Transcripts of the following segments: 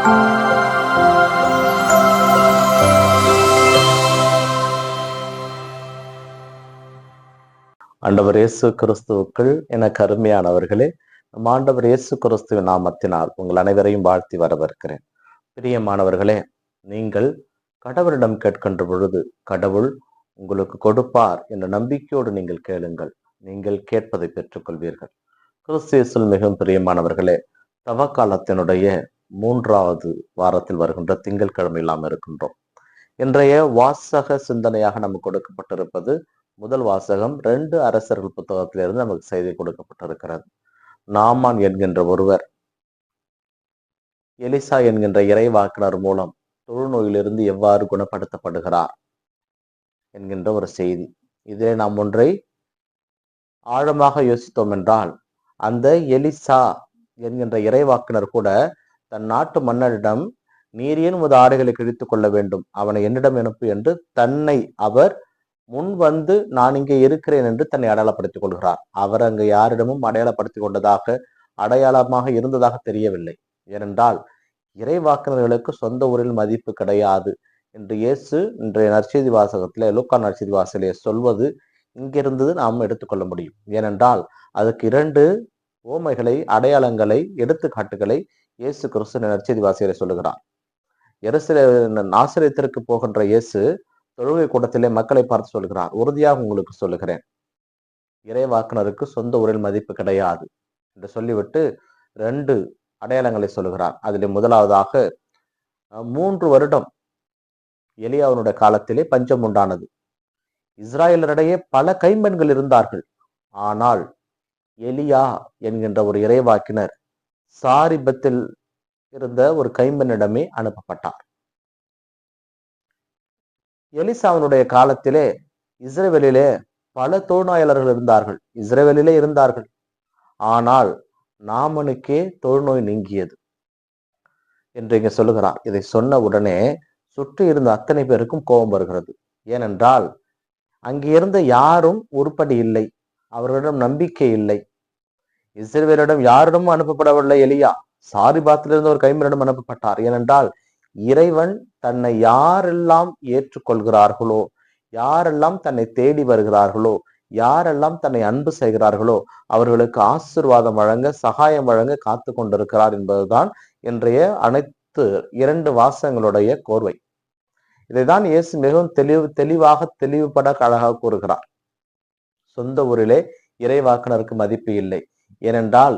ஆண்டவர் இயேசு கிறிஸ்துவுக்குள் என கருமையானவர்களே, நம் ஆண்டவர் இயேசு கிறிஸ்துவின் நாமத்தினால் உங்கள் அனைவரையும் வாழ்த்தி வரவேற்கிறேன். பிரியமானவர்களே, நீங்கள் கடவுளிடம் கேட்கின்ற பொழுது கடவுள் உங்களுக்கு கொடுப்பார் என்ற நம்பிக்கையோடு நீங்கள் கேளுங்கள். நீங்கள் கேட்பதை பெற்றுக்கொள்வீர்கள். கிறிஸ்து இயேசுவில் மிகவும் பிரியமானவர்களே, தவக்காலத்தினுடைய 3வது வாரத்தில் வருகின்ற திங்கட்கிழமை இருக்கின்றோம். இன்றைய வாசக சிந்தனையாக நமக்கு கொடுக்கப்பட்டிருப்பது முதல் வாசகம் 2 அரசர்கள் புத்தகத்திலிருந்து நமக்கு செய்தி கொடுக்கப்பட்டிருக்கிறது. நாமான் என்கின்ற ஒருவர் எலிசா என்கின்ற இறைவாக்கினர் மூலம் தொழுநோயிலிருந்து எவ்வாறு குணப்படுத்தப்படுகிறார் என்கின்ற ஒரு செய்தி. இதிலே நாம் ஒன்றை ஆழமாக யோசித்தோம் என்றால், அந்த எலிசா என்கின்ற இறைவாக்கினர் கூட தன் நாட்டு மன்னரிடம், நீர் ஏன் உமது ஆடைகளை கிழித்துக் கொள்ள வேண்டும், அவனை என்னிடம் அனுப்பு என்று தன்னை அவர் முன் வந்து நான் இங்கே இருக்கிறேன் என்று தன்னை அடையாளப்படுத்திக் கொள்கிறார். அவர் அங்கு யாரிடமும் அடையாளப்படுத்திக் கொண்டதாக அடையாளமாக இருந்ததாக தெரியவில்லை. ஏனென்றால் இறைவாக்கினர்களுக்கு சொந்த ஊரில் மதிப்பு கிடையாது என்று இயேசு இன்றைய நற்செய்தி வாசகத்திலே, லூக்கா நற்செய்தி வாசலே சொல்வது இங்கிருந்து நாம் எடுத்துக்கொள்ள முடியும். ஏனென்றால் அதுக்கு 2 ஓமைகளை, அடையாளங்களை, எடுத்துக்காட்டுகளை இயேசு கிறிஸ்து நற்செய்தி வாசகரை சொல்லுகிறார். நாசரேத்திற்கு போகின்ற இயேசு தொழுகை கூடத்திலே மக்களை பார்த்து சொல்கிறார், உறுதியாக உங்களுக்கு சொல்லுகிறேன், இறைவாக்கினருக்கு சொந்த ஊரில் மதிப்பு கிடையாது என்று சொல்லிவிட்டு 2 அடையாளங்களை சொல்லுகிறார். அதிலே முதலாவதாக 3 வருடம் எலியாவினுடைய காலத்திலே பஞ்சம் உண்டானது. இஸ்ராயலரிடையே பல கைம்பெண்கள் இருந்தார்கள். ஆனால் எலியா என்கின்ற ஒரு இறைவாக்கினர் சாரிபத்தில் இருந்த ஒரு கைம்பெண்ணிடமே அனுப்பப்பட்டார். எலிசாவினுடைய காலத்திலே இஸ்ரவேலிலே பல தொழுநோயாளர்கள் இருந்தார்கள். ஆனால் நாமனுக்கே தொழுநோய் நீங்கியது என்று இங்க சொல்லுகிறார். இதை சொன்ன உடனே சுற்றி இருந்த அத்தனை பேருக்கும் கோபம் வருகிறது. ஏனென்றால் அங்கே இருந்த யாரும் உருப்படி இல்லை, அவர்களிடம் நம்பிக்கை இல்லை. இஸ்ரவேலிடம் யாரிடமும் அனுப்பப்படவில்லை எலியா, சாரிபாத்திலிருந்து ஒரு கைம்பெண்ணிடம் அனுப்பப்பட்டார். ஏனென்றால் இறைவன் தன்னை யாரெல்லாம் ஏற்றுக்கொள்கிறார்களோ, யாரெல்லாம் தன்னை தேடி வருகிறார்களோ, யாரெல்லாம் தன்னை அன்பு செய்கிறார்களோ அவர்களுக்கு ஆசீர்வாதம் வழங்க, சகாயம் வழங்க காத்து கொண்டிருக்கிறார் என்பதுதான் இன்றைய அனைத்து 2 வாசகங்களுடைய கோர்வை. இதைதான் இயேசு மிகவும் தெளிவுபட அழகாக கூறுகிறார். சொந்த ஊரிலே இறைவாக்கினருக்கு மதிப்பு இல்லை. ஏனென்றால்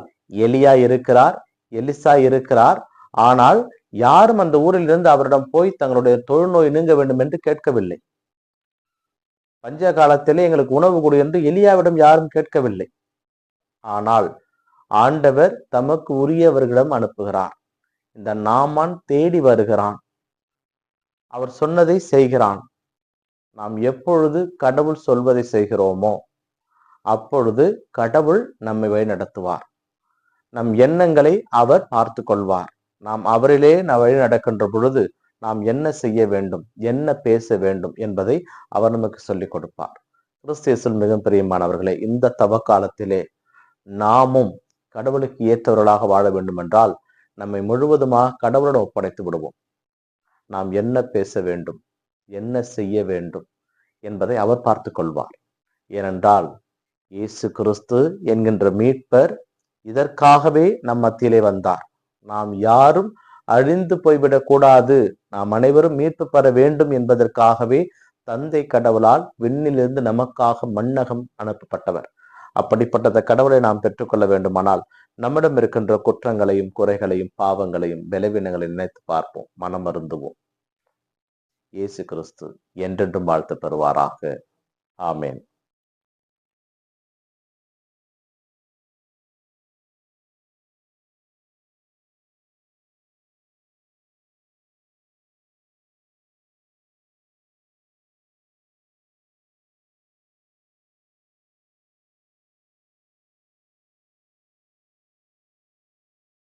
எலியா இருக்கிறார், எலிசா இருக்கிறார். ஆனால் யாரும் அந்த ஊரில் இருந்து அவரிடம் போய் தங்களுடைய தொழுநோய் நீங்க வேண்டும் என்று கேட்கவில்லை. பஞ்ச காலத்திலே எங்களுக்கு உணவு கொடு என்று எலியாவிடம் யாரும் கேட்கவில்லை. ஆனால் ஆண்டவர் தமக்கு உரியவர்களிடம் அனுப்புகிறார். இந்த நாமான் தேடி வருகிறான், அவர் சொன்னதை செய்கிறான். நாம் எப்பொழுது கடவுள் சொல்வதை செய்கிறோமோ அப்பொழுது கடவுள் நம்மை வழிநடத்துவார். நம் எண்ணங்களை அவர் பார்த்து கொள்வார். நாம் அவரிலே வழி நடக்கின்ற பொழுது நாம் என்ன செய்ய வேண்டும், என்ன பேச வேண்டும் என்பதை அவர் நமக்கு சொல்லிக் கொடுப்பார். கிறிஸ்து இயேசுவில் மிகவும் பிரியமானவர்களே, இந்த தவக்காலத்திலே நாமும் கடவுளுக்கு ஏற்றவர்களாக வாழ வேண்டும் என்றால் நம்மை முழுவதுமாக கடவுளிடம் ஒப்படைத்து விடுவோம். நாம் என்ன பேச வேண்டும், என்ன செய்ய வேண்டும் என்பதை அவர் பார்த்து கொள்வார். ஏனென்றால் இயேசு கிறிஸ்து என்கின்ற மீட்பர் இதற்காகவே நம் மத்தியிலே வந்தார். நாம் யாரும் அழிந்து போய்விடக் கூடாது, நாம் அனைவரும் மீட்பு பெற வேண்டும் என்பதற்காகவே தந்தை கடவுளால் விண்ணிலிருந்து நமக்காக மண்ணகம் அனுப்பப்பட்டவர். அப்படிப்பட்ட கடவுளை நாம் பெற்றுக்கொள்ள வேண்டுமானால் நம்மிடம் இருக்கின்ற குற்றங்களையும், குறைகளையும், பாவங்களையும், பலவீனங்களையும் நினைத்து பார்ப்போம், மனம் அருந்துவோம். இயேசு கிறிஸ்து என்றென்றும் வாழ்த்து பெறுவாராக. ஆமேன்.